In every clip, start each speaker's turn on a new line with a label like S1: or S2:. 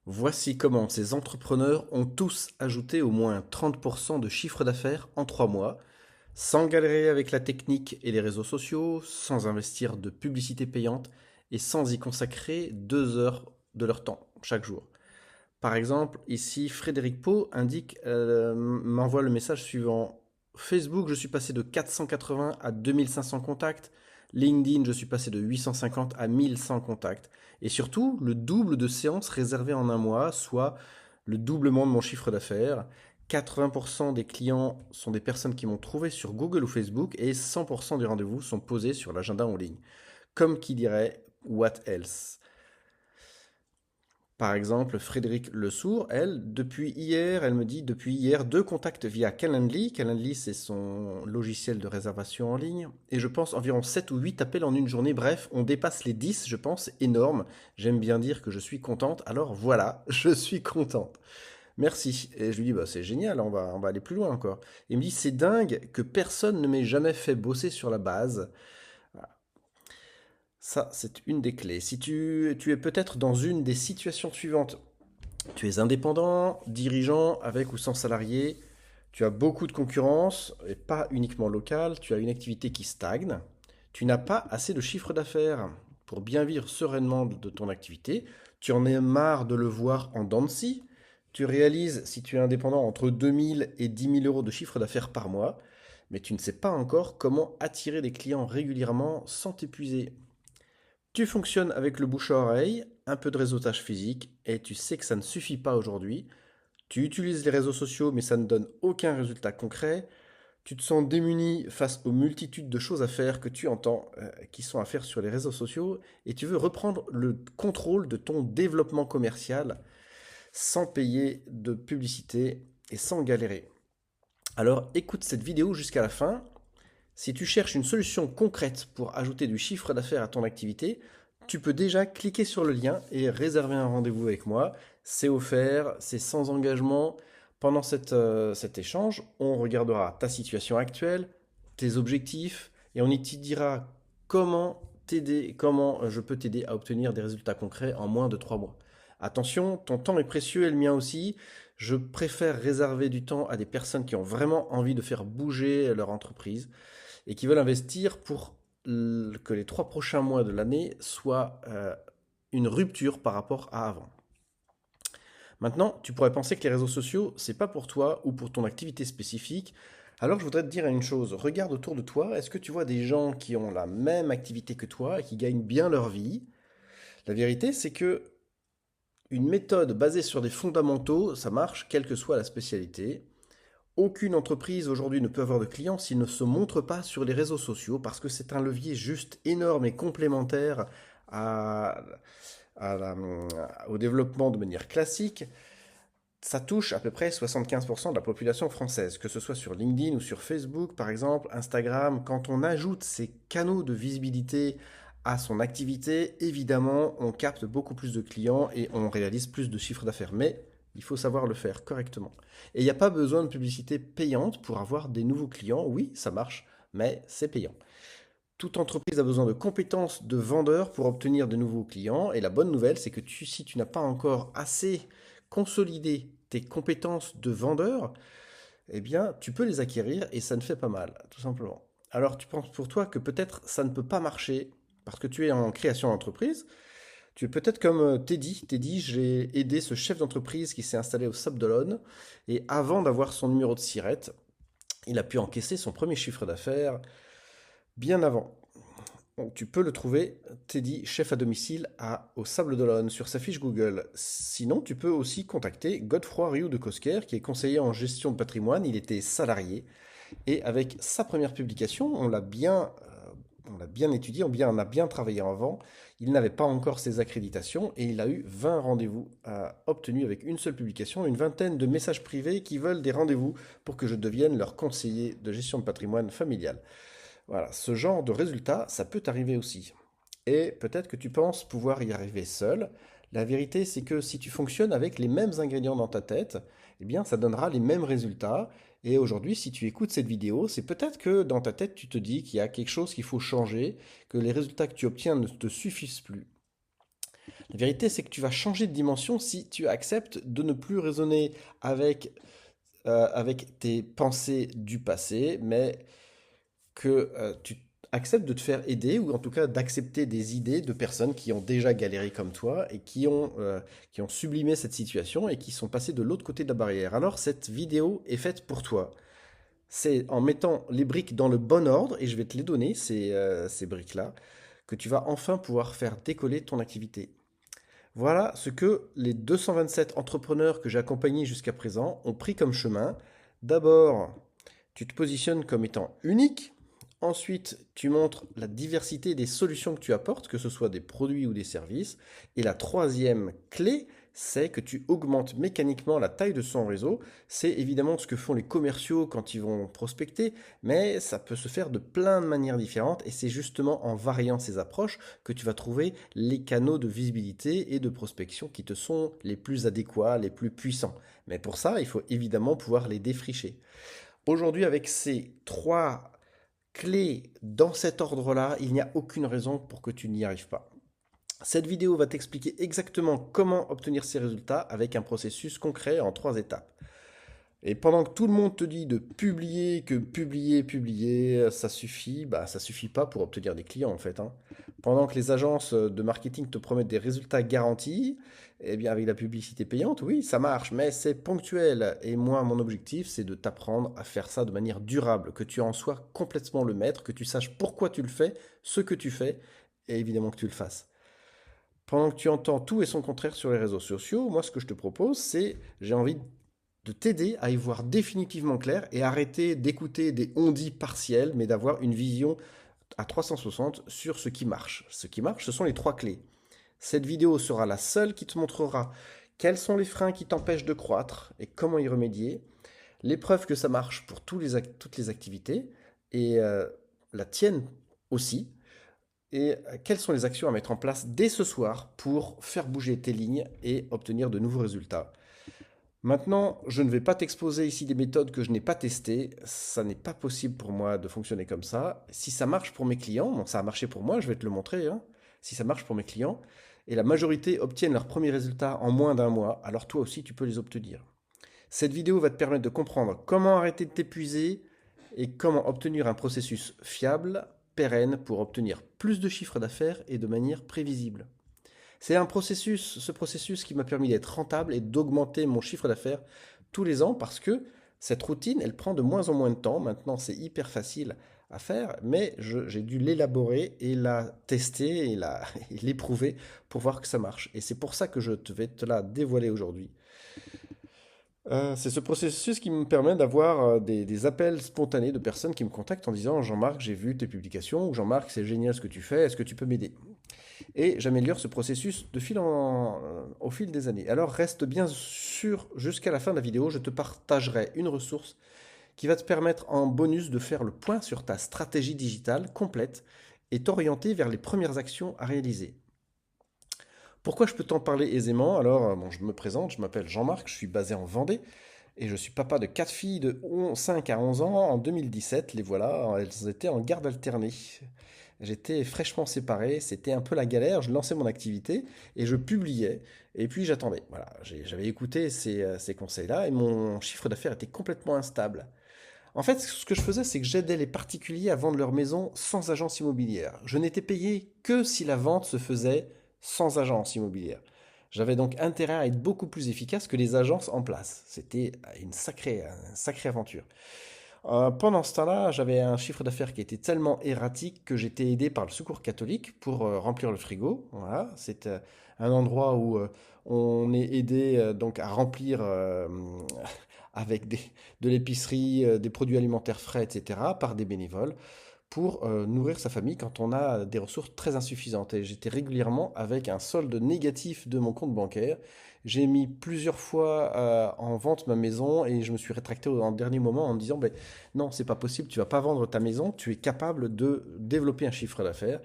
S1: Voici comment ces entrepreneurs ont tous ajouté au moins 30% de chiffre d'affaires en 3 mois, sans galérer avec la technique et les réseaux sociaux, sans investir de publicité payante et sans y consacrer 2 heures de leur temps chaque jour. Par exemple, ici, Frédéric Pau m'envoie le message suivant. Facebook, je suis passé de 480 à 2500 contacts. LinkedIn, je suis passé de 850 à 1100 contacts. Et surtout, le double de séances réservées en un mois, soit le doublement de mon chiffre d'affaires. 80% des clients sont des personnes qui m'ont trouvé sur Google ou Facebook et 100% des rendez-vous sont posés sur l'agenda en ligne. Comme qui dirait, what else? Par exemple, Frédéric Lesourd, elle, elle me dit, depuis hier, 2 contacts via Calendly. Calendly, c'est son logiciel de réservation en ligne. Et je pense environ 7 ou 8 appels en une journée. Bref, on dépasse les 10, je pense, énorme. J'aime bien dire que je suis contente. Alors voilà, je suis contente. Merci. Et je lui dis, bah, c'est génial, on va aller plus loin encore. Il me dit, c'est dingue que personne ne m'ait jamais fait bosser sur la base. Ça, c'est une des clés. Si tu es peut-être dans une des situations suivantes, tu es indépendant, dirigeant, avec ou sans salarié, tu as beaucoup de concurrence, et pas uniquement locale, tu as une activité qui stagne, tu n'as pas assez de chiffre d'affaires pour bien vivre sereinement de ton activité, tu en es marre de le voir en dents de scie, tu réalises, si tu es indépendant, entre 2000 et 10 000 euros de chiffre d'affaires par mois, mais tu ne sais pas encore comment attirer des clients régulièrement sans t'épuiser. Tu fonctionnes avec le bouche à oreille, un peu de réseautage physique, et tu sais que ça ne suffit pas aujourd'hui. Tu utilises les réseaux sociaux, mais ça ne donne aucun résultat concret. Tu te sens démuni face aux multitudes de choses à faire que tu entends qui sont à faire sur les réseaux sociaux, et tu veux reprendre le contrôle de ton développement commercial sans payer de publicité et sans galérer. Alors écoute cette vidéo jusqu'à la fin. Si tu cherches une solution concrète pour ajouter du chiffre d'affaires à ton activité, tu peux déjà cliquer sur le lien et réserver un rendez-vous avec moi. C'est offert, c'est sans engagement. Pendant cet échange, on regardera ta situation actuelle, tes objectifs, et on y te dira comment je peux t'aider à obtenir des résultats concrets en moins de 3 mois. Attention, ton temps est précieux et le mien aussi. Je préfère réserver du temps à des personnes qui ont vraiment envie de faire bouger leur entreprise et qui veulent investir pour que les 3 prochains mois de l'année soient une rupture par rapport à avant. Maintenant, tu pourrais penser que les réseaux sociaux, c'est pas pour toi ou pour ton activité spécifique. Alors je voudrais te dire une chose, regarde autour de toi, est-ce que tu vois des gens qui ont la même activité que toi et qui gagnent bien leur vie? La vérité, c'est que une méthode basée sur des fondamentaux, ça marche, quelle que soit la spécialité. Aucune entreprise aujourd'hui ne peut avoir de clients s'il ne se montre pas sur les réseaux sociaux parce que c'est un levier juste énorme et complémentaire à, au développement de manière classique. Ça touche à peu près 75% de la population française, que ce soit sur LinkedIn ou sur Facebook par exemple, Instagram. Quand on ajoute ces canaux de visibilité à son activité, évidemment, on capte beaucoup plus de clients et on réalise plus de chiffre d'affaires. Mais il faut savoir le faire correctement. Et il n'y a pas besoin de publicité payante pour avoir des nouveaux clients. Oui, ça marche, mais c'est payant. Toute entreprise a besoin de compétences de vendeur pour obtenir de nouveaux clients. Et la bonne nouvelle, c'est que si tu n'as pas encore assez consolidé tes compétences de vendeur, eh bien, tu peux les acquérir et ça ne fait pas mal, tout simplement. Alors, tu penses pour toi que peut-être ça ne peut pas marcher parce que tu es en création d'entreprise. Tu es peut-être comme Teddy. Teddy, j'ai aidé ce chef d'entreprise qui s'est installé au Sable d'Olonne et avant d'avoir son numéro de SIRET, il a pu encaisser son premier chiffre d'affaires bien avant. Donc, tu peux le trouver, Teddy, chef à domicile au Sable d'Olonne, sur sa fiche Google. Sinon, tu peux aussi contacter Godefroy Rioux de Cosquer, qui est conseiller en gestion de patrimoine. Il était salarié. Et avec sa première publication, on l'a bien étudié, on a bien travaillé avant. Il n'avait pas encore ses accréditations et il a eu 20 rendez-vous obtenus avec une seule publication, une vingtaine de messages privés qui veulent des rendez-vous pour que je devienne leur conseiller de gestion de patrimoine familial. Voilà, ce genre de résultat, ça peut t'arriver aussi. Et peut-être que tu penses pouvoir y arriver seul. La vérité, c'est que si tu fonctionnes avec les mêmes ingrédients dans ta tête, eh bien, ça donnera les mêmes résultats. Et aujourd'hui, si tu écoutes cette vidéo, c'est peut-être que dans ta tête, tu te dis qu'il y a quelque chose qu'il faut changer, que les résultats que tu obtiens ne te suffisent plus. La vérité, c'est que tu vas changer de dimension si tu acceptes de ne plus raisonner avec tes pensées du passé, mais que tu acceptes de te faire aider, ou en tout cas d'accepter des idées de personnes qui ont déjà galéré comme toi et qui ont sublimé cette situation et qui sont passées de l'autre côté de la barrière. Alors cette vidéo est faite pour toi. C'est en mettant les briques dans le bon ordre, et je vais te les donner, ces briques-là, que tu vas enfin pouvoir faire décoller ton activité. Voilà ce que les 227 entrepreneurs que j'ai accompagnés jusqu'à présent ont pris comme chemin. D'abord, tu te positionnes comme étant unique. Ensuite, tu montres la diversité des solutions que tu apportes, que ce soit des produits ou des services. Et la troisième clé, c'est que tu augmentes mécaniquement la taille de son réseau. C'est évidemment ce que font les commerciaux quand ils vont prospecter, mais ça peut se faire de plein de manières différentes, et c'est justement en variant ces approches que tu vas trouver les canaux de visibilité et de prospection qui te sont les plus adéquats, les plus puissants. Mais pour ça, il faut évidemment pouvoir les défricher. Aujourd'hui, avec ces trois clés dans cet ordre-là, il n'y a aucune raison pour que tu n'y arrives pas. Cette vidéo va t'expliquer exactement comment obtenir ces résultats avec un processus concret en 3 étapes. Et pendant que tout le monde te dit de publier, que publier, ça suffit, bah ça suffit pas pour obtenir des clients en fait, hein. Pendant que les agences de marketing te promettent des résultats garantis, eh bien avec la publicité payante, oui, ça marche, mais c'est ponctuel. Et moi, mon objectif, c'est de t'apprendre à faire ça de manière durable, que tu en sois complètement le maître, que tu saches pourquoi tu le fais, ce que tu fais, et évidemment que tu le fasses. Pendant que tu entends tout et son contraire sur les réseaux sociaux, moi ce que je te propose, c'est j'ai envie de t'aider à y voir définitivement clair et arrêter d'écouter des on-dit partiels, mais d'avoir une vision à 360 sur ce qui marche. Ce qui marche, ce sont les trois clés. Cette vidéo sera la seule qui te montrera quels sont les freins qui t'empêchent de croître et comment y remédier, les preuves que ça marche pour toutes les activités, et la tienne aussi, et quelles sont les actions à mettre en place dès ce soir pour faire bouger tes lignes et obtenir de nouveaux résultats. Maintenant, je ne vais pas t'exposer ici des méthodes que je n'ai pas testées. Ça n'est pas possible pour moi de fonctionner comme ça. Si ça marche pour mes clients, bon, ça a marché pour moi, je vais te le montrer, hein. Si ça marche pour mes clients, et la majorité obtiennent leurs premiers résultats en moins d'un mois, alors toi aussi tu peux les obtenir. Cette vidéo va te permettre de comprendre comment arrêter de t'épuiser et comment obtenir un processus fiable, pérenne, pour obtenir plus de chiffre d'affaires et de manière prévisible. C'est ce processus qui m'a permis d'être rentable et d'augmenter mon chiffre d'affaires tous les ans, parce que cette routine, elle prend de moins en moins de temps. Maintenant, c'est hyper facile à faire, mais j'ai dû l'élaborer et la tester et et l'éprouver pour voir que ça marche. Et c'est pour ça que vais te la dévoiler aujourd'hui. C'est ce processus qui me permet d'avoir des appels spontanés de personnes qui me contactent en disant: Jean-Marc, j'ai vu tes publications, ou Jean-Marc, c'est génial ce que tu fais, est-ce que tu peux m'aider? Et j'améliore ce processus au fil des années. Alors reste bien sûr jusqu'à la fin de la vidéo, je te partagerai une ressource qui va te permettre en bonus de faire le point sur ta stratégie digitale complète et t'orienter vers les premières actions à réaliser. Pourquoi je peux t'en parler aisément? Alors, bon, je me présente, je m'appelle Jean-Marc, je suis basé en Vendée et je suis papa de 4 filles de 5 à 11 ans. En 2017, les voilà, elles étaient en garde alternée. J'étais fraîchement séparé, c'était un peu la galère, je lançais mon activité et je publiais, et puis j'attendais. Voilà, j'avais écouté ces conseils-là, et mon chiffre d'affaires était complètement instable. En fait, ce que je faisais, c'est que j'aidais les particuliers à vendre leur maison sans agence immobilière. Je n'étais payé que si la vente se faisait sans agence immobilière. J'avais donc intérêt à être beaucoup plus efficace que les agences en place. C'était une sacrée aventure. Pendant ce temps-là, j'avais un chiffre d'affaires qui était tellement erratique que j'étais aidé par le Secours catholique pour remplir le frigo. Voilà, c'est un endroit où on est aidé donc à remplir avec de l'épicerie, des produits alimentaires frais, etc., par des bénévoles pour nourrir sa famille quand on a des ressources très insuffisantes. Et j'étais régulièrement avec un solde négatif de mon compte bancaire. J'ai mis plusieurs fois en vente ma maison, et je me suis rétracté en dernier moment en me disant: ben, non, c'est pas possible, tu vas pas vendre ta maison, tu es capable de développer un chiffre d'affaires.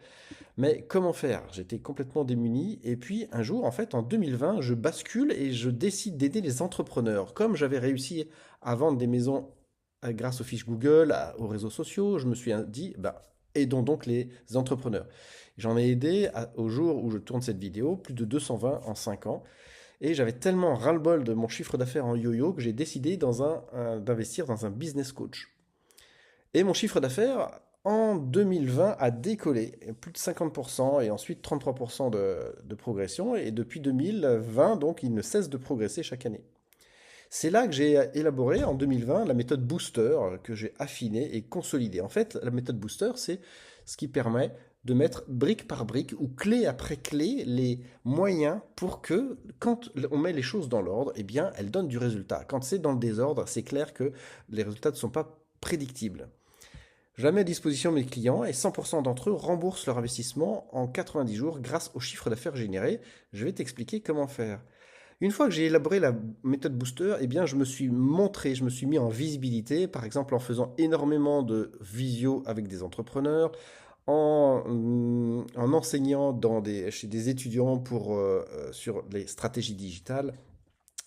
S1: Mais comment faire? J'étais complètement démuni. Et puis un jour, en fait, en 2020, je bascule et je décide d'aider les entrepreneurs. Comme j'avais réussi à vendre des maisons grâce aux fiches Google, aux réseaux sociaux, je me suis dit: bah, Aidons donc les entrepreneurs. J'en ai aidé au jour où je tourne cette vidéo, plus de 220 en 5 ans. Et j'avais tellement ras-le-bol de mon chiffre d'affaires en yo-yo que j'ai décidé d'investir dans un business coach. Et mon chiffre d'affaires en 2020 a décollé, plus de 50% et ensuite 33% de progression. Et depuis 2020, donc, il ne cesse de progresser chaque année. C'est là que j'ai élaboré en 2020 la méthode Booster que j'ai affinée et consolidée. En fait, la méthode Booster, c'est ce qui permet de mettre brique par brique ou clé après clé les moyens pour que quand on met les choses dans l'ordre, eh bien, elles donnent du résultat. Quand c'est dans le désordre, c'est clair que les résultats ne sont pas prédictibles. Je la mets à disposition de mes clients et 100% d'entre eux remboursent leur investissement en 90 jours grâce au chiffre d'affaires généré. Je vais t'expliquer comment faire. Une fois que j'ai élaboré la méthode Booster, eh bien, je me suis montré, je me suis mis en visibilité, par exemple en faisant énormément de visio avec des entrepreneurs, en enseignant chez des étudiants sur les stratégies digitales,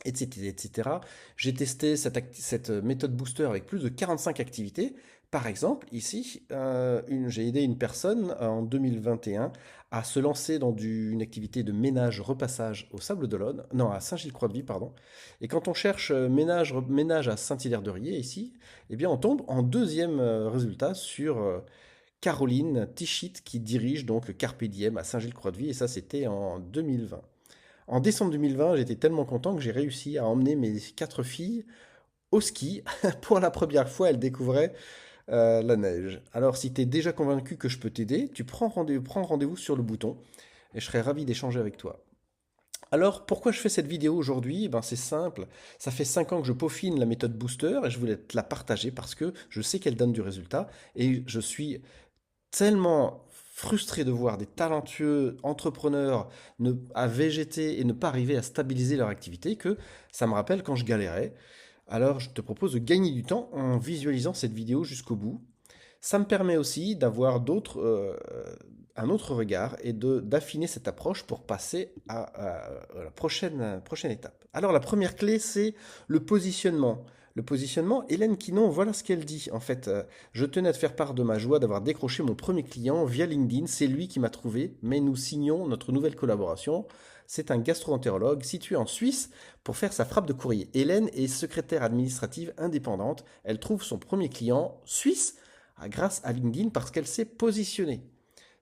S1: etc., etc. J'ai testé cette méthode Booster avec plus de 45 activités. Par exemple, ici, j'ai aidé une personne en 2021 à se lancer dans une activité de ménage-repassage au Sable d'Olonne, non, à Saint-Gilles-Croix-de-Vie, pardon. Et quand on cherche ménage à Saint-Hilaire-de-Riez, ici, eh bien, on tombe en deuxième résultat sur Caroline Tichit, qui dirige donc le Carpe Diem à Saint-Gilles-Croix-de-Vie, et ça, c'était en 2020. En décembre 2020, j'étais tellement content que j'ai réussi à emmener mes 4 filles au ski. Pour la première fois, elles découvraient la neige. Alors, si tu es déjà convaincu que je peux t'aider, tu prends rendez-vous sur le bouton et je serai ravi d'échanger avec toi. Alors, pourquoi je fais cette vidéo aujourd'hui? Ben, c'est simple. Ça fait 5 ans que je peaufine la méthode Booster et je voulais te la partager parce que je sais qu'elle donne du résultat et je suis tellement frustré de voir des talentueux entrepreneurs à végéter et ne pas arriver à stabiliser leur activité que ça me rappelle quand je galérais. Alors, je te propose de gagner du temps en visualisant cette vidéo jusqu'au bout. Ça me permet aussi d'avoir un autre regard et d'affiner cette approche pour passer à la prochaine étape. Alors, la première clé, c'est le positionnement. Le positionnement, Hélène Quinon, voilà ce qu'elle dit. En fait, je tenais à te faire part de ma joie d'avoir décroché mon premier client via LinkedIn. C'est lui qui m'a trouvé, mais nous signons notre nouvelle collaboration. C'est un gastro-entérologue situé en Suisse pour faire sa frappe de courrier. Hélène est secrétaire administrative indépendante. Elle trouve son premier client suisse grâce à LinkedIn parce qu'elle s'est positionnée.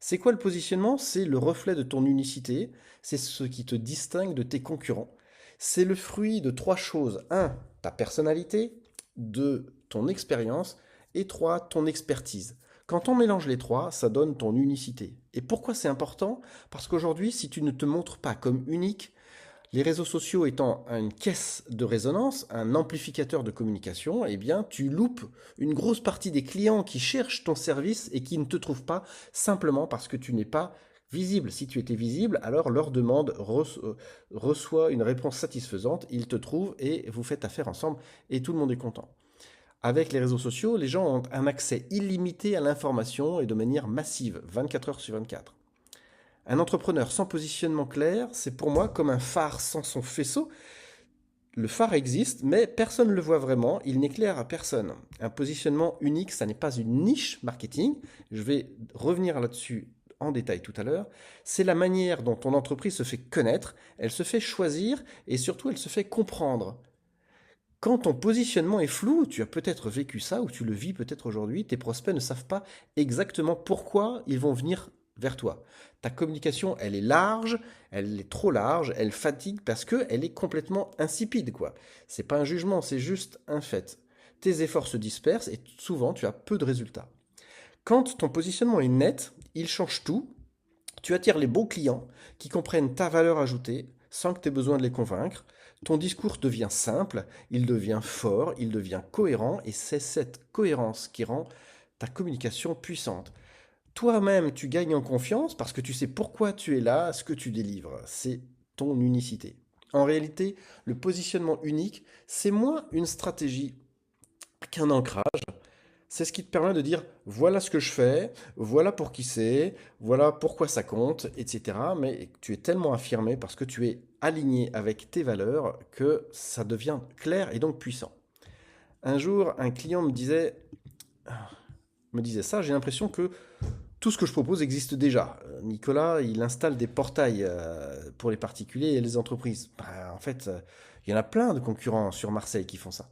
S1: C'est quoi le positionnement? C'est le reflet de ton unicité, c'est ce qui te distingue de tes concurrents. C'est le fruit de 3 choses. 1, ta personnalité. 2, ton expérience. Et 3, ton expertise. Quand on mélange les 3, ça donne ton unicité. Et pourquoi c'est important? Parce qu'aujourd'hui, si tu ne te montres pas comme unique, les réseaux sociaux étant une caisse de résonance, un amplificateur de communication, eh bien, tu loupes une grosse partie des clients qui cherchent ton service et qui ne te trouvent pas simplement parce que tu n'es pas visible. Si tu étais visible, alors leur demande reçoit une réponse satisfaisante, ils te trouvent et vous faites affaire ensemble et tout le monde est content. Avec les réseaux sociaux, les gens ont un accès illimité à l'information et de manière massive, 24 heures sur 24. Un entrepreneur sans positionnement clair, c'est pour moi comme un phare sans son faisceau. Le phare existe, mais personne ne le voit vraiment, il n'éclaire à personne. Un positionnement unique, ça n'est pas une niche marketing. Je vais revenir là-dessus en détail tout à l'heure. C'est la manière dont ton entreprise se fait connaître, elle se fait choisir et surtout elle se fait comprendre. Quand ton positionnement est flou, tu as peut-être vécu ça ou tu le vis peut-être aujourd'hui, tes prospects ne savent pas exactement pourquoi ils vont venir vers toi. Ta communication, elle est large, elle est trop large, elle fatigue parce qu'elle est complètement insipide, quoi. C'est pas un jugement, c'est juste un fait. Tes efforts se dispersent et souvent tu as peu de résultats. Quand ton positionnement est net, il change tout. Tu attires les bons clients qui comprennent ta valeur ajoutée sans que tu aies besoin de les convaincre. Ton discours devient simple, il devient fort, il devient cohérent et c'est cette cohérence qui rend ta communication puissante. Toi-même, tu gagnes en confiance parce que tu sais pourquoi tu es là, ce que tu délivres. C'est ton unicité. En réalité, le positionnement unique, c'est moins une stratégie qu'un ancrage. C'est ce qui te permet de dire voilà ce que je fais, voilà pour qui c'est, voilà pourquoi ça compte, etc. Mais tu es tellement affirmé parce que tu es aligné avec tes valeurs que ça devient clair et donc puissant. Un jour, un client me disait me disait ça, j'ai l'impression que tout ce que je propose existe déjà. Nicolas, il installe des portails pour les particuliers et les entreprises. Bah, en fait, il y en a plein de concurrents sur Marseille qui font ça.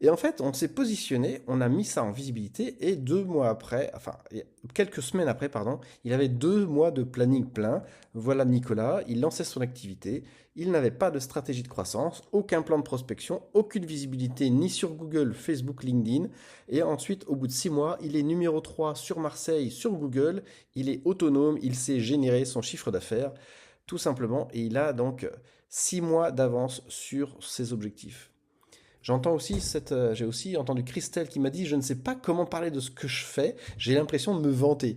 S1: Et en fait, on s'est positionné, on a mis ça en visibilité et 2 mois après, enfin quelques semaines après, pardon, il avait 2 mois de planning plein. Voilà Nicolas, il lançait son activité, il n'avait pas de stratégie de croissance, aucun plan de prospection, aucune visibilité ni sur Google, Facebook, LinkedIn. Et ensuite, au bout de 6 mois, il est numéro 3 sur Marseille, sur Google, il est autonome, il sait générer son chiffre d'affaires, tout simplement, et il a donc 6 mois d'avance sur ses objectifs. J'ai aussi entendu Christelle qui m'a dit, je ne sais pas comment parler de ce que je fais, j'ai l'impression de me vanter.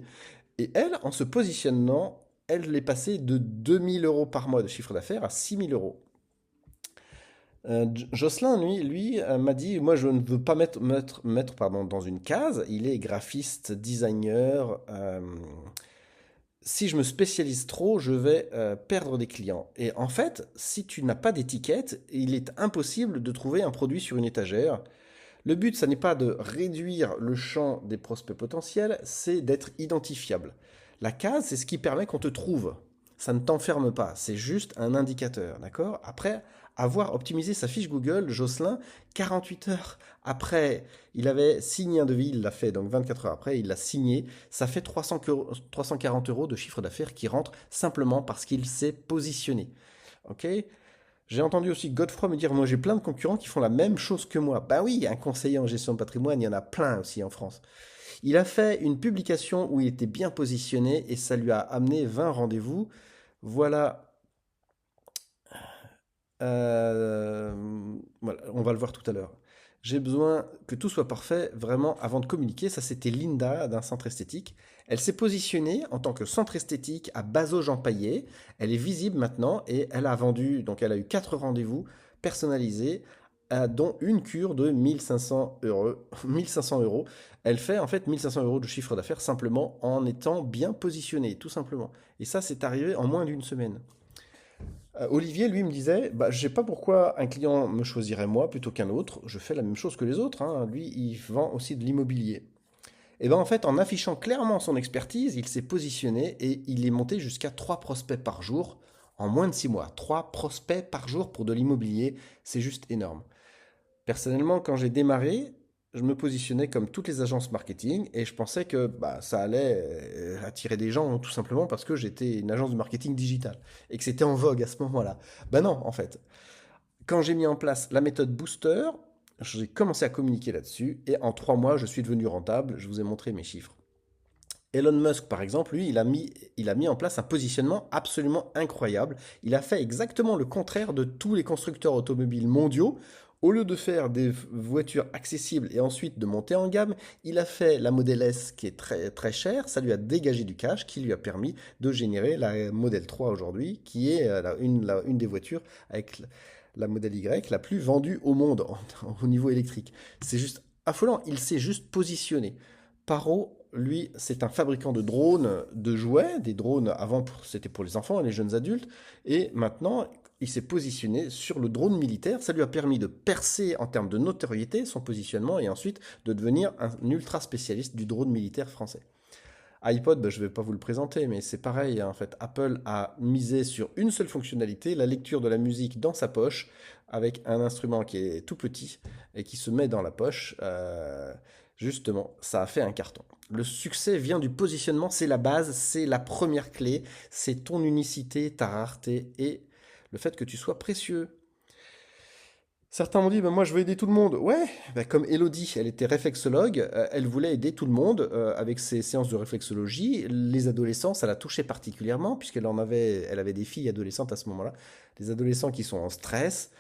S1: Et elle, en se positionnant, elle est passée de 2 000 € par mois de chiffre d'affaires à 6 000 €. Jocelyn, m'a dit, moi je ne veux pas mettre pardon, dans une case, il est graphiste, designer, si je me spécialise trop, je vais perdre des clients. Et en fait, si tu n'as pas d'étiquette, il est impossible de trouver un produit sur une étagère. Le but, ça n'est pas de réduire le champ des prospects potentiels, c'est d'être identifiable. La case, c'est ce qui permet qu'on te trouve. Ça ne t'enferme pas, c'est juste un indicateur, d'accord? Après avoir optimisé sa fiche Google, Jocelyn, 48 heures après, il avait signé un devis, il l'a fait, donc 24 heures après, il l'a signé. Ça fait 340 € de chiffre d'affaires qui rentre simplement parce qu'il s'est positionné. Ok? J'ai entendu aussi Godefroy me dire, moi j'ai plein de concurrents qui font la même chose que moi. Ben oui, un conseiller en gestion de patrimoine, il y en a plein aussi en France. Il a fait une publication où il était bien positionné et ça lui a amené 20 rendez-vous. Voilà, voilà, on va le voir tout à l'heure. J'ai besoin que tout soit parfait vraiment avant de communiquer. Ça, c'était Linda d'un centre esthétique. Elle s'est positionnée en tant que centre esthétique à Bazos-Jean-Paillet. Elle est visible maintenant et elle a vendu, donc elle a eu 4 rendez-vous personnalisés, dont une cure de 1500 euros. 1500 euros. Elle fait en fait 1500 € de chiffre d'affaires simplement en étant bien positionnée, tout simplement. Et ça, c'est arrivé en moins d'une semaine. Olivier, lui, me disait, bah, je sais pas pourquoi un client me choisirait moi plutôt qu'un autre. Je fais la même chose que les autres, hein. Lui, il vend aussi de l'immobilier. Et ben en fait, en affichant clairement son expertise, il s'est positionné et il est monté jusqu'à 3 prospects par jour en moins de 6 mois. 3 prospects par jour pour de l'immobilier, c'est juste énorme. Personnellement, quand j'ai démarré, je me positionnais comme toutes les agences marketing et je pensais que bah, ça allait attirer des gens tout simplement parce que j'étais une agence de marketing digital et que c'était en vogue à ce moment-là. Ben non, en fait. Quand j'ai mis en place la méthode Booster, j'ai commencé à communiquer là-dessus et en 3 mois, je suis devenu rentable. Je vous ai montré mes chiffres. Elon Musk, par exemple, lui, il a mis en place un positionnement absolument incroyable. Il a fait exactement le contraire de tous les constructeurs automobiles mondiaux. Au lieu de faire des voitures accessibles et ensuite de monter en gamme, il a fait la Model S qui est très, très chère. Ça lui a dégagé du cash qui lui a permis de générer la Model 3 aujourd'hui, qui est une des voitures avec la Model Y la plus vendue au monde au niveau électrique. C'est juste affolant. Il s'est juste positionné. Paro, lui, c'est un fabricant de drones, de jouets. Des drones, avant, c'était pour les enfants et les jeunes adultes. Et maintenant, il s'est positionné sur le drone militaire. Ça lui a permis de percer en termes de notoriété son positionnement et ensuite de devenir un ultra spécialiste du drone militaire français. iPod, ben, je ne vais pas vous le présenter, mais c'est pareil, hein. En fait, Apple a misé sur une seule fonctionnalité, la lecture de la musique dans sa poche, avec un instrument qui est tout petit et qui se met dans la poche. Justement, ça a fait un carton. Le succès vient du positionnement, c'est la base, c'est la première clé, c'est ton unicité, ta rareté et le fait que tu sois précieux. Certains m'ont dit, bah, moi je veux aider tout le monde. Ouais, bah, comme Elodie, elle était réflexologue, elle voulait aider tout le monde avec ses séances de réflexologie. Les adolescents, ça la touchait particulièrement, elle avait des filles adolescentes à ce moment-là, des adolescents qui sont en stress,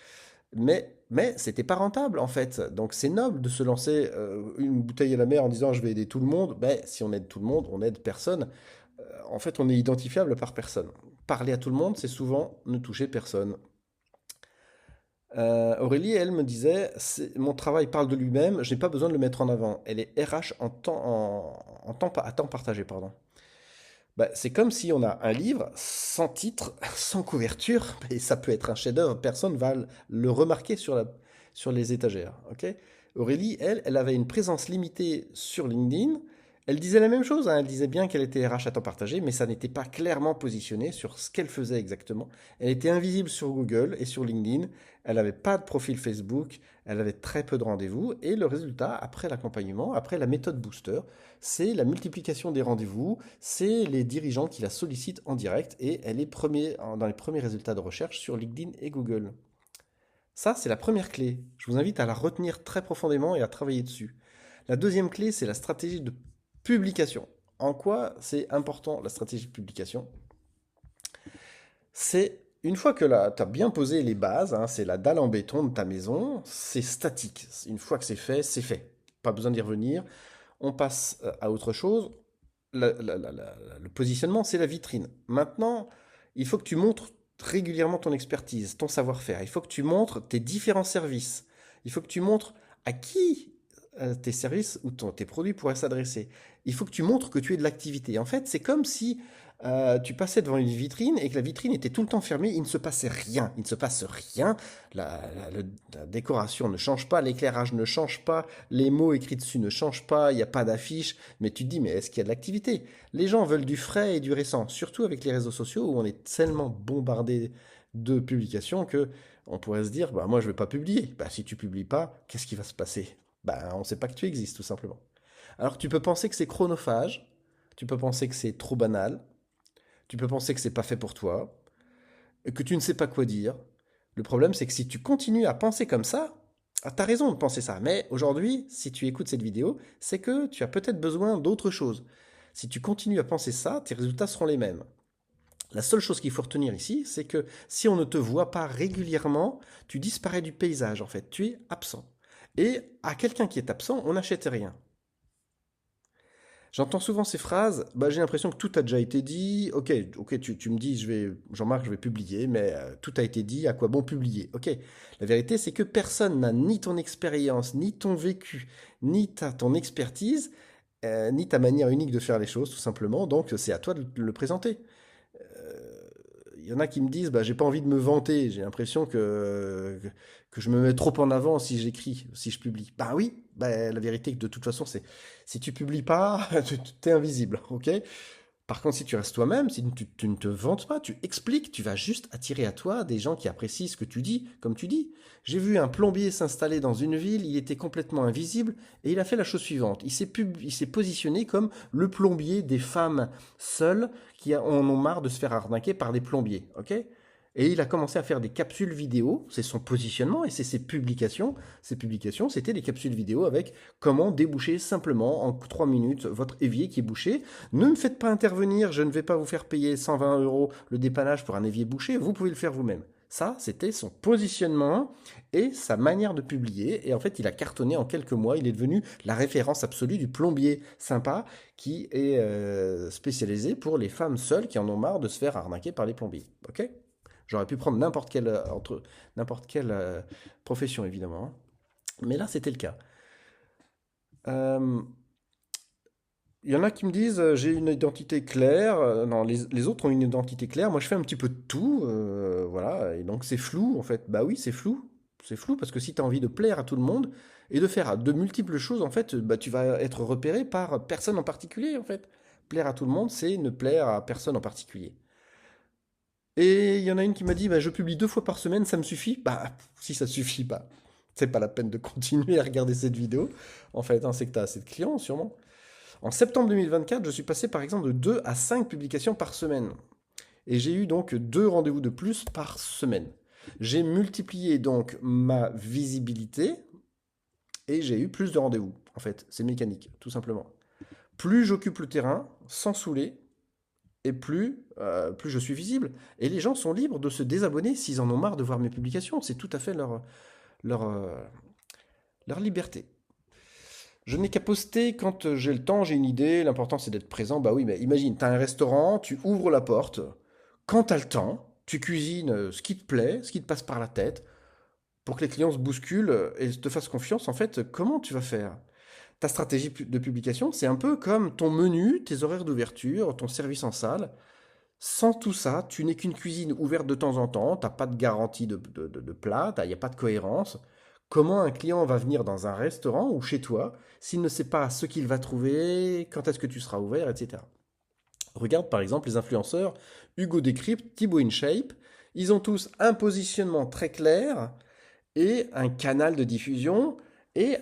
S1: mais c'était pas rentable en fait. Donc c'est noble de se lancer une bouteille à la mer en disant je vais aider tout le monde. Ben, si on aide tout le monde, on aide personne. En fait, on est identifiable par personne. Parler à tout le monde, c'est souvent ne toucher personne. Aurélie, elle me disait, mon travail parle de lui-même, je n'ai pas besoin de le mettre en avant. Elle est RH à temps partagé, pardon. Bah, c'est comme si on a un livre sans titre, sans couverture, et ça peut être un chef-d'œuvre, personne va le remarquer sur les étagères. Ok? Aurélie, elle avait une présence limitée sur LinkedIn, Elle disait la même chose, hein, elle disait bien qu'elle était RH à temps partagé, mais ça n'était pas clairement positionné sur ce qu'elle faisait exactement. Elle était invisible sur Google et sur LinkedIn, elle n'avait pas de profil Facebook, elle avait très peu de rendez-vous, et le résultat, après l'accompagnement, après la méthode Booster, c'est la multiplication des rendez-vous, c'est les dirigeants qui la sollicitent en direct, et elle est dans les premiers résultats de recherche sur LinkedIn et Google. Ça, c'est la première clé. Je vous invite à la retenir très profondément et à travailler dessus. La deuxième clé, c'est la stratégie de publication. En quoi c'est important la stratégie de publication? C'est une fois que tu as bien posé les bases, hein, c'est la dalle en béton de ta maison, c'est statique. Une fois que c'est fait, c'est fait. Pas besoin d'y revenir. On passe à autre chose. Le positionnement, c'est la vitrine. Maintenant, il faut que tu montres régulièrement ton expertise, ton savoir-faire. Il faut que tu montres tes différents services. Il faut que tu montres à qui tes services ou tes produits pourraient s'adresser. Il faut que tu montres que tu es de l'activité. En fait, c'est comme si tu passais devant une vitrine et que la vitrine était tout le temps fermée, il ne se passait rien. Il ne se passe rien. La décoration ne change pas, l'éclairage ne change pas, les mots écrits dessus ne changent pas, il n'y a pas d'affiche. Mais tu te dis, mais est-ce qu'il y a de l'activité? Les gens veulent du frais et du récent, surtout avec les réseaux sociaux où on est tellement bombardé de publications que on pourrait se dire, bah moi je vais pas publier. Bah si tu publies pas, qu'est-ce qui va se passer? Bah on sait pas que tu existes tout simplement. Alors tu peux penser que c'est chronophage, tu peux penser que c'est trop banal, tu peux penser que c'est pas fait pour toi, et que tu ne sais pas quoi dire. Le problème, c'est que si tu continues à penser comme ça, ah, t'as raison de penser ça. Mais aujourd'hui, si tu écoutes cette vidéo, c'est que tu as peut-être besoin d'autre chose. Si tu continues à penser ça, tes résultats seront les mêmes. La seule chose qu'il faut retenir ici, c'est que si on ne te voit pas régulièrement, tu disparais du paysage en fait, tu es absent. Et à quelqu'un qui est absent, on n'achète rien. J'entends souvent ces phrases, bah, j'ai l'impression que tout a déjà été dit. Ok, ok, tu me dis, Jean-Marc, je vais publier, mais tout a été dit, à quoi bon publier? Ok, la vérité, c'est que personne n'a ni ton expérience, ni ton vécu, ni ton expertise, ni ta manière unique de faire les choses, tout simplement. Donc, c'est à toi de le présenter. Il y en a qui me disent, bah, j'ai pas envie de me vanter, j'ai l'impression que je me mets trop en avant si j'écris, si je publie. Bah oui, bah, la vérité, de toute façon, c'est si tu publies pas, tu es invisible, ok? Par contre, si tu restes toi-même, si tu ne te vantes pas, tu expliques, tu vas juste attirer à toi des gens qui apprécient ce que tu dis, comme tu dis. J'ai vu un plombier s'installer dans une ville, il était complètement invisible, et il a fait la chose suivante. Il s'est positionné comme le plombier des femmes seules qui en ont marre de se faire arnaquer par des plombiers, ok? Et il a commencé à faire des capsules vidéo, c'est son positionnement et c'est ses publications. Ses publications, c'était des capsules vidéo avec comment déboucher simplement en 3 minutes votre évier qui est bouché. Ne me faites pas intervenir, je ne vais pas vous faire payer 120 euros le dépannage pour un évier bouché, vous pouvez le faire vous-même. Ça, c'était son positionnement et sa manière de publier. Et en fait, il a cartonné en quelques mois. Il est devenu la référence absolue du plombier sympa qui est spécialisé pour les femmes seules qui en ont marre de se faire arnaquer par les plombiers. Ok? J'aurais pu prendre n'importe quelle profession, évidemment, hein. Mais là, c'était le cas. Euh, Il y en a qui me disent, j'ai une identité claire. Non, les autres ont une identité claire. Moi, je fais un petit peu de tout. Voilà. Et donc, c'est flou, en fait. Bah oui, c'est flou. C'est flou parce que si tu as envie de plaire à tout le monde et de faire de multiples choses, en fait, bah, tu vas être repéré par personne en particulier, en fait. Plaire à tout le monde, c'est ne plaire à personne en particulier. Et il y en a une qui m'a dit, bah, je publie 2 fois par semaine, ça me suffit? Bah, si ça suffit pas, c'est pas la peine de continuer à regarder cette vidéo. En fait, hein, c'est que tu as assez de clients, sûrement. En septembre 2024, je suis passé par exemple de 2 à 5 publications par semaine. Et j'ai eu donc 2 rendez-vous de plus par semaine. J'ai multiplié donc ma visibilité et j'ai eu plus de rendez-vous. En fait, c'est mécanique, tout simplement. Plus j'occupe le terrain, sans saouler, et plus je suis visible. Et les gens sont libres de se désabonner s'ils en ont marre de voir mes publications. C'est tout à fait leur, euh, leur liberté. Je n'ai qu'à poster quand j'ai le temps, j'ai une idée, l'important c'est d'être présent. Bah oui, mais imagine, tu as un restaurant, tu ouvres la porte, quand tu as le temps, tu cuisines ce qui te plaît, ce qui te passe par la tête, pour que les clients se bousculent et te fassent confiance. En fait, comment tu vas faire? Ta stratégie de publication, c'est un peu comme ton menu, tes horaires d'ouverture, ton service en salle. Sans tout ça, tu n'es qu'une cuisine ouverte de temps en temps, tu n'as pas de garantie de plat, il n'y a pas de cohérence. Comment un client va venir dans un restaurant ou chez toi s'il ne sait pas ce qu'il va trouver, quand est-ce que tu seras ouvert, etc. Regarde par exemple les influenceurs, Hugo Décrypte, Thibaut InShape, ils ont tous un positionnement très clair et un canal de diffusion et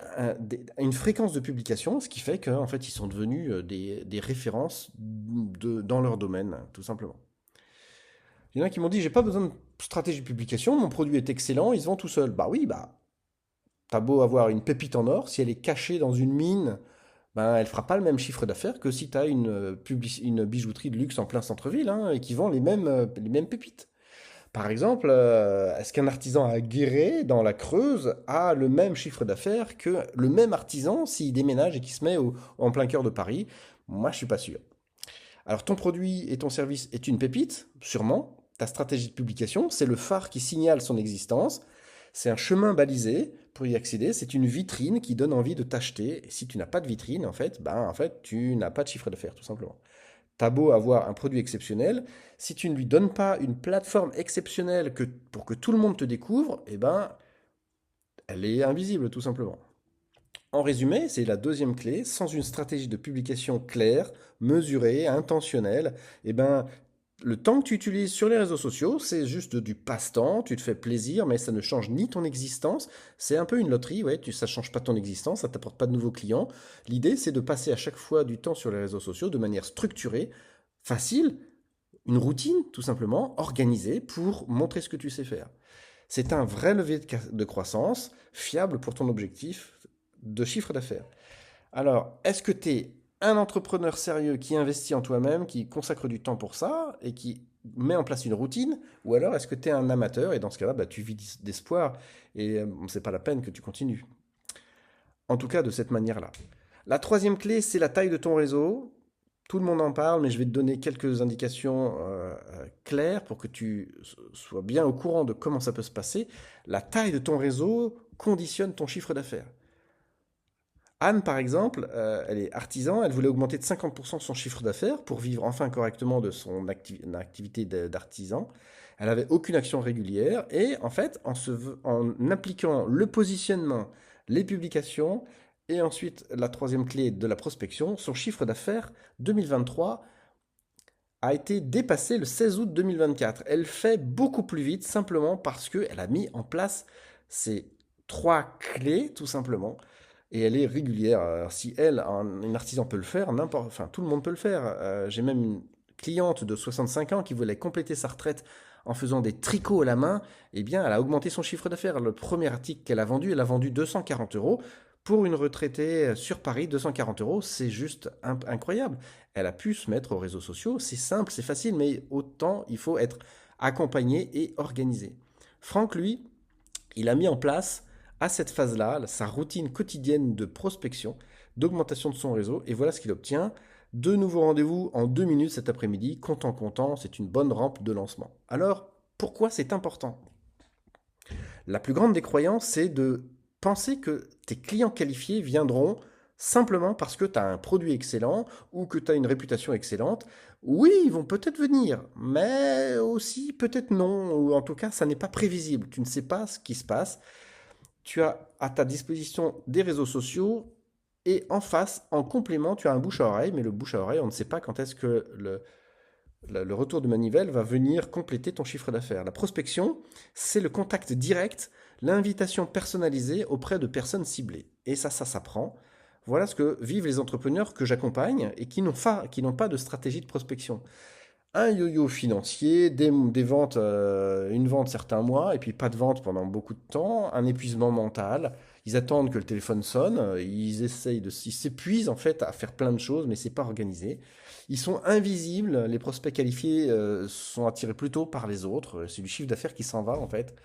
S1: une fréquence de publication, ce qui fait qu'en fait ils sont devenus des références dans leur domaine, tout simplement. Il y en a qui m'ont dit j'ai pas besoin de stratégie de publication, mon produit est excellent, ils se vendent tout seuls. Bah oui, bah t'as beau avoir une pépite en or, si elle est cachée dans une mine, ben, elle fera pas le même chiffre d'affaires que si tu as une bijouterie de luxe en plein centre-ville hein, et qui vend les mêmes pépites. Par exemple, est-ce qu'un artisan à Guéret, dans la Creuse, a le même chiffre d'affaires que le même artisan s'il déménage et qui se met en plein cœur de Paris? Moi, je suis pas sûr. Alors, ton produit et ton service est une pépite, sûrement. Ta stratégie de publication, c'est le phare qui signale son existence. C'est un chemin balisé pour y accéder. C'est une vitrine qui donne envie de t'acheter. Et si tu n'as pas de vitrine, en fait, tu n'as pas de chiffre d'affaires, tout simplement. T'as beau avoir un produit exceptionnel, si tu ne lui donnes pas une plateforme exceptionnelle pour que tout le monde te découvre, eh ben, elle est invisible, tout simplement. En résumé, c'est la deuxième clé, sans une stratégie de publication claire, mesurée, intentionnelle, eh ben, le temps que tu utilises sur les réseaux sociaux, c'est juste du passe-temps, tu te fais plaisir, mais ça ne change ni ton existence. C'est un peu une loterie, ouais, ça ne change pas ton existence, ça ne t'apporte pas de nouveaux clients. L'idée, c'est de passer à chaque fois du temps sur les réseaux sociaux de manière structurée, facile, une routine, tout simplement, organisée pour montrer ce que tu sais faire. C'est un vrai levier de croissance, fiable pour ton objectif de chiffre d'affaires. Alors, est-ce que tu es un entrepreneur sérieux qui investit en toi-même, qui consacre du temps pour ça et qui met en place une routine? Ou alors est-ce que tu es un amateur et dans ce cas-là, bah, tu vis d'espoir et c'est pas la peine que tu continues. En tout cas, de cette manière-là. La troisième clé, c'est la taille de ton réseau. Tout le monde en parle, mais je vais te donner quelques indications claires pour que tu sois bien au courant de comment ça peut se passer. La taille de ton réseau conditionne ton chiffre d'affaires. Anne, par exemple, elle est artisan, elle voulait augmenter de 50% son chiffre d'affaires pour vivre enfin correctement de son activité d'artisan. Elle n'avait aucune action régulière et en fait, en appliquant le positionnement, les publications et ensuite la troisième clé de la prospection, son chiffre d'affaires 2023 a été dépassé le 16 août 2024. Elle fait beaucoup plus vite simplement parce qu'elle a mis en place ces trois clés tout simplement et elle est régulière. Alors, si elle, un artisan peut le faire, enfin tout le monde peut le faire. J'ai même une cliente de 65 ans qui voulait compléter sa retraite en faisant des tricots à la main. Eh bien, elle a augmenté son chiffre d'affaires. Le premier article qu'elle a vendu, elle a vendu 240 euros. Pour une retraitée sur Paris, 240 euros, c'est juste incroyable. Elle a pu se mettre aux réseaux sociaux. C'est simple, c'est facile, mais autant il faut être accompagné et organisé. Franck, lui, il a mis en place à cette phase-là sa routine quotidienne de prospection, d'augmentation de son réseau, et voilà ce qu'il obtient. Deux nouveaux rendez-vous en 2 minutes cet après-midi, content, c'est une bonne rampe de lancement. Alors, pourquoi c'est important? La plus grande des croyances, c'est de penser que tes clients qualifiés viendront simplement parce que tu as un produit excellent ou que tu as une réputation excellente. Oui, ils vont peut-être venir, mais aussi peut-être non, ou en tout cas, ça n'est pas prévisible. Tu ne sais pas ce qui se passe. Tu as à ta disposition des réseaux sociaux et en face, en complément, tu as un bouche à oreille, mais le bouche à oreille, on ne sait pas quand est-ce que le retour de manivelle va venir compléter ton chiffre d'affaires. La prospection, c'est le contact direct, l'invitation personnalisée auprès de personnes ciblées. Et ça s'apprend. Voilà ce que vivent les entrepreneurs que j'accompagne et qui n'ont pas de stratégie de prospection. Un yo-yo financier, des ventes, une vente certains mois, et puis pas de vente pendant beaucoup de temps, un épuisement mental. Ils attendent que le téléphone sonne, ils s'épuisent en fait à faire plein de choses, mais c'est pas organisé. Ils sont invisibles, les prospects qualifiés sont attirés plutôt par les autres, c'est du chiffre d'affaires qui s'en va en fait.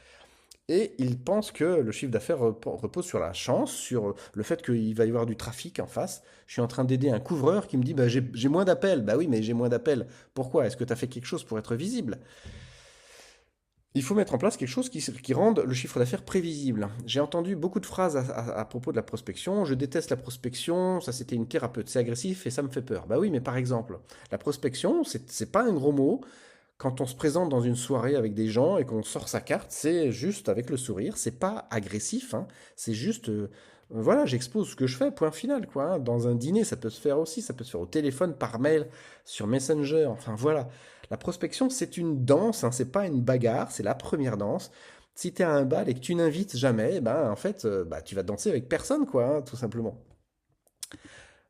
S1: Et ils pensent que le chiffre d'affaires repose sur la chance, sur le fait qu'il va y avoir du trafic en face. Je suis en train d'aider un couvreur qui me dit bah, j'ai moins d'appels. Bah oui, mais j'ai moins d'appels. Pourquoi? Est-ce que tu as fait quelque chose pour être visible? Il faut mettre en place quelque chose qui rende le chiffre d'affaires prévisible. J'ai entendu beaucoup de phrases à propos de la prospection. Je déteste la prospection, ça c'était une thérapeute, c'est agressif et ça me fait peur. Bah oui, mais par exemple, la prospection, c'est pas un gros mot. Quand on se présente dans une soirée avec des gens et qu'on sort sa carte, c'est juste avec le sourire, c'est pas agressif, hein, c'est juste, voilà, j'expose ce que je fais, point final, quoi, hein. Dans un dîner, ça peut se faire aussi, ça peut se faire au téléphone, par mail, sur Messenger, enfin voilà. La prospection, c'est une danse, hein, c'est pas une bagarre, c'est la première danse. Si tu es à un bal et que tu n'invites jamais, eh ben en fait, bah, tu vas danser avec personne, quoi, hein, tout simplement.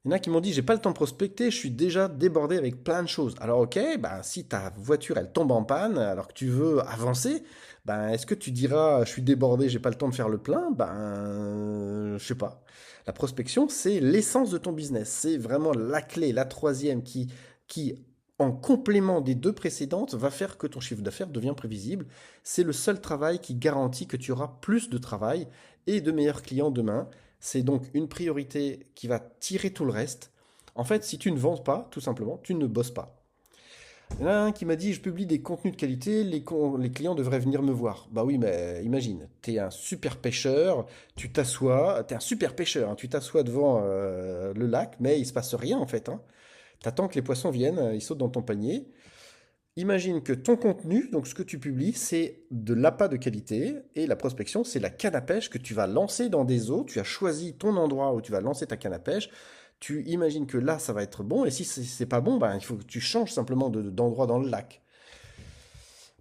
S1: Il y en a qui m'ont dit, j'ai pas le temps de prospecter, je suis déjà débordé avec plein de choses. Alors ok, ben, si ta voiture elle tombe en panne alors que tu veux avancer, ben, est-ce que tu diras, je suis débordé, j'ai pas le temps de faire le plein? Je sais pas. La prospection, c'est l'essence de ton business. C'est vraiment la clé, la troisième qui, en complément des deux précédentes, va faire que ton chiffre d'affaires devient prévisible. C'est le seul travail qui garantit que tu auras plus de travail et de meilleurs clients demain. C'est donc une priorité qui va tirer tout le reste. En fait, si tu ne vends pas, tout simplement, tu ne bosses pas. Il y en a un qui m'a dit, je publie des contenus de qualité, les clients devraient venir me voir. Bah oui, mais imagine, tu es un super pêcheur, tu t'assois, tu es un super pêcheur, hein, tu t'assois devant le lac, mais il se passe rien en fait, hein. Tu attends que les poissons viennent, ils sautent dans ton panier. Imagine que ton contenu, donc ce que tu publies, c'est de l'appât de qualité et la prospection, c'est la canne à pêche que tu vas lancer dans des eaux. Tu as choisi ton endroit où tu vas lancer ta canne à pêche. Tu imagines que là, ça va être bon et si c'est pas bon, ben, il faut que tu changes simplement d'endroit dans le lac.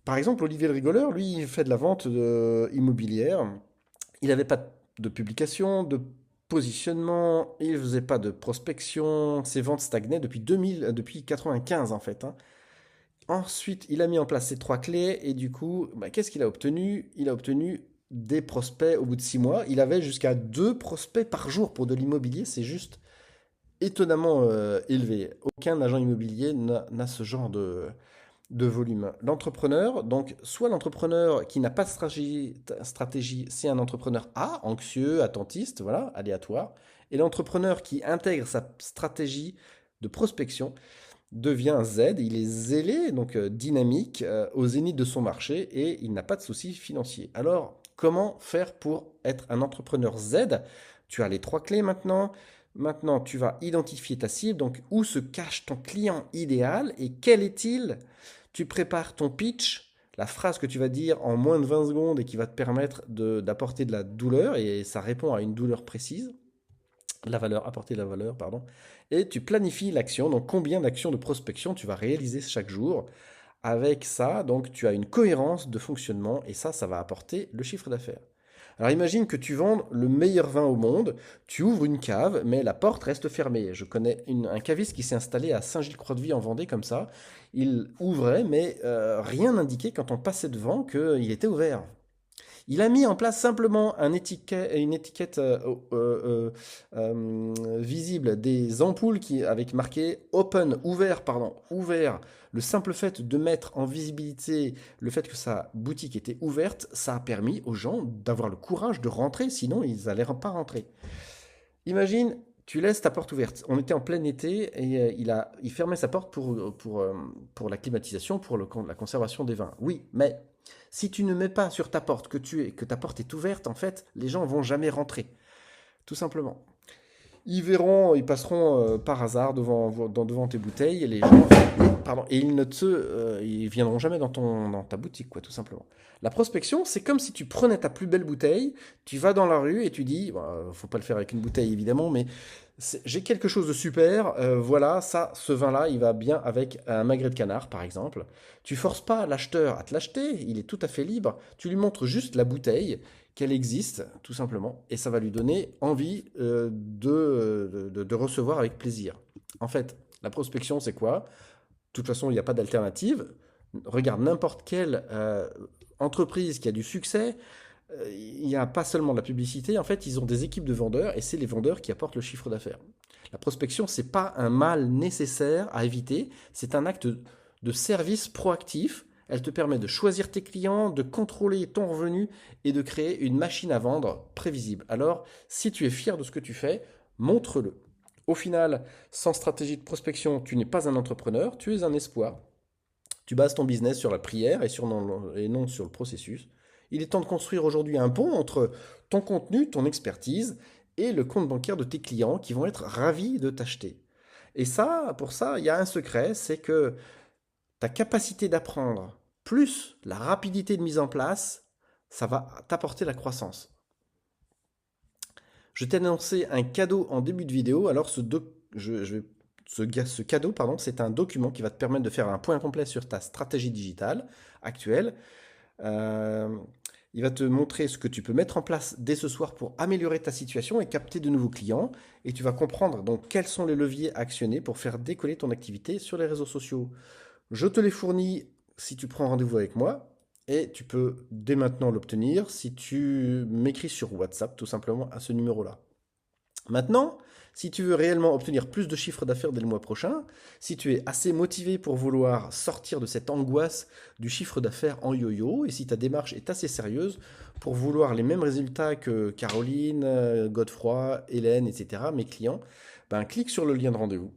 S1: Par exemple, Olivier le Rigoleur, lui, il fait de la vente immobilière. Il n'avait pas de publication, de positionnement, il ne faisait pas de prospection. Ses ventes stagnaient depuis 2000, depuis 95 en fait, hein. Ensuite, il a mis en place ces trois clés et du coup, bah, qu'est-ce qu'il a obtenu? Il a obtenu des prospects au bout de 6 mois. Il avait jusqu'à 2 prospects par jour pour de l'immobilier. C'est juste étonnamment élevé. Aucun agent immobilier n'a ce genre de volume. L'entrepreneur, donc soit l'entrepreneur qui n'a pas de stratégie, c'est un entrepreneur A, anxieux, attentiste, voilà, aléatoire. Et l'entrepreneur qui intègre sa stratégie de prospection devient Z, il est zélé, donc dynamique, au zénith de son marché et il n'a pas de soucis financiers. Alors, comment faire pour être un entrepreneur Z? Tu as les trois clés maintenant. Maintenant, tu vas identifier ta cible, donc où se cache ton client idéal et quel est-il? Tu prépares ton pitch, la phrase que tu vas dire en moins de 20 secondes et qui va te permettre d'apporter de la douleur et ça répond à une douleur précise. La valeur, apporter la valeur, pardon. Et tu planifies l'action, donc combien d'actions de prospection tu vas réaliser chaque jour. Avec ça, donc tu as une cohérence de fonctionnement et ça va apporter le chiffre d'affaires. Alors imagine que tu vendes le meilleur vin au monde, tu ouvres une cave, mais la porte reste fermée. Je connais un caviste qui s'est installé à Saint-Gilles-Croix-de-Vie en Vendée comme ça. Il ouvrait, mais rien n'indiquait quand on passait devant qu'il était ouvert. Il a mis en place simplement une étiquette visible des ampoules avec marqué open, ouvert, pardon, ouvert. Le simple fait de mettre en visibilité le fait que sa boutique était ouverte, ça a permis aux gens d'avoir le courage de rentrer, sinon ils n'allaient pas rentrer. Imagine, tu laisses ta porte ouverte. On était en plein été et il fermait sa porte pour la climatisation, pour la conservation des vins. Oui, mais si tu ne mets pas sur ta porte que ta porte est ouverte, en fait, les gens vont jamais rentrer. Tout simplement. Ils verront, ils passeront par hasard devant tes bouteilles et les gens, pardon, et ils viendront jamais dans ta boutique, quoi, tout simplement. La prospection, c'est comme si tu prenais ta plus belle bouteille, tu vas dans la rue et tu dis, bah, faut pas le faire avec une bouteille évidemment, mais j'ai quelque chose de super, voilà, ce vin-là, il va bien avec un magret de canard, par exemple. Tu forces pas l'acheteur à te l'acheter, il est tout à fait libre. Tu lui montres juste la bouteille, qu'elle existe, tout simplement, et ça va lui donner envie de recevoir avec plaisir. En fait, la prospection, c'est quoi? De toute façon, il n'y a pas d'alternative. Regarde n'importe quelle entreprise qui a du succès, il n'y a pas seulement de la publicité, en fait, ils ont des équipes de vendeurs et c'est les vendeurs qui apportent le chiffre d'affaires. La prospection, c'est pas un mal nécessaire à éviter, c'est un acte de service proactif. Elle te permet de choisir tes clients, de contrôler ton revenu et de créer une machine à vendre prévisible. Alors, si tu es fier de ce que tu fais, montre-le. Au final, sans stratégie de prospection, tu n'es pas un entrepreneur, tu es un espoir. Tu bases ton business sur la prière et non sur le processus. Il est temps de construire aujourd'hui un pont entre ton contenu, ton expertise et le compte bancaire de tes clients qui vont être ravis de t'acheter. Et ça, pour ça, il y a un secret, c'est que ta capacité d'apprendre, plus la rapidité de mise en place, ça va t'apporter la croissance. Je t'ai annoncé un cadeau en début de vidéo, alors ce cadeau, pardon, c'est un document qui va te permettre de faire un point complet sur ta stratégie digitale actuelle. Euh, il va te montrer ce que tu peux mettre en place dès ce soir pour améliorer ta situation et capter de nouveaux clients. Et tu vas comprendre donc quels sont les leviers à actionner pour faire décoller ton activité sur les réseaux sociaux. Je te les fournis si tu prends rendez-vous avec moi et tu peux dès maintenant l'obtenir si tu m'écris sur WhatsApp tout simplement à ce numéro-là. Maintenant, si tu veux réellement obtenir plus de chiffre d'affaires dès le mois prochain, si tu es assez motivé pour vouloir sortir de cette angoisse du chiffre d'affaires en yo-yo, et si ta démarche est assez sérieuse pour vouloir les mêmes résultats que Caroline, Godefroy, Hélène, etc., mes clients, ben, clique sur le lien de rendez-vous.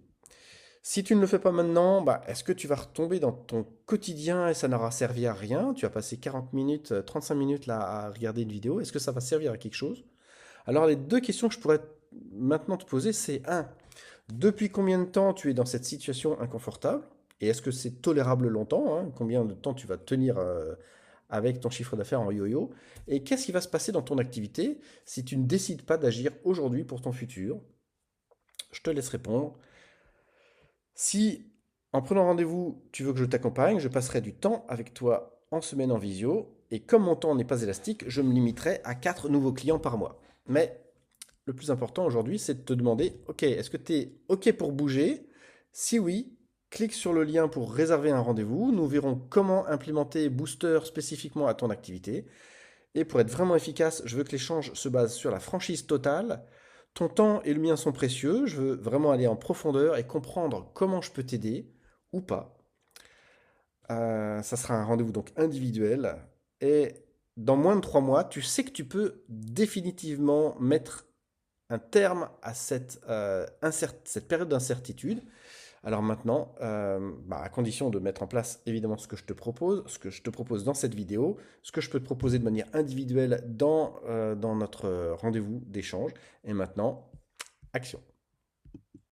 S1: Si tu ne le fais pas maintenant, bah, est-ce que tu vas retomber dans ton quotidien et ça n'aura servi à rien? Tu as passé 40 minutes, 35 minutes là à regarder une vidéo. Est-ce que ça va servir à quelque chose? Alors les deux questions que je pourrais maintenant te poser, c'est un, depuis combien de temps tu es dans cette situation inconfortable? Et est-ce que c'est tolérable longtemps, hein? Combien de temps tu vas tenir avec ton chiffre d'affaires en yo-yo? Et qu'est-ce qui va se passer dans ton activité si tu ne décides pas d'agir aujourd'hui pour ton futur? Je te laisse répondre. Si, en prenant rendez-vous, tu veux que je t'accompagne, je passerai du temps avec toi en semaine en visio. Et comme mon temps n'est pas élastique, je me limiterai à 4 nouveaux clients par mois. Mais le plus important aujourd'hui, c'est de te demander, ok, est-ce que tu es ok pour bouger? Si oui, clique sur le lien pour réserver un rendez-vous. Nous verrons comment implémenter Booster spécifiquement à ton activité. Et pour être vraiment efficace, je veux que l'échange se base sur la franchise totale. Ton temps et le mien sont précieux. Je veux vraiment aller en profondeur et comprendre comment je peux t'aider ou pas. Ça sera un rendez-vous donc individuel. Et dans moins de 3 mois, tu sais que tu peux définitivement mettre un terme à cette période d'incertitude. Alors maintenant, à condition de mettre en place évidemment ce que je te propose dans cette vidéo, ce que je peux te proposer de manière individuelle dans notre rendez-vous d'échange. Et maintenant, action.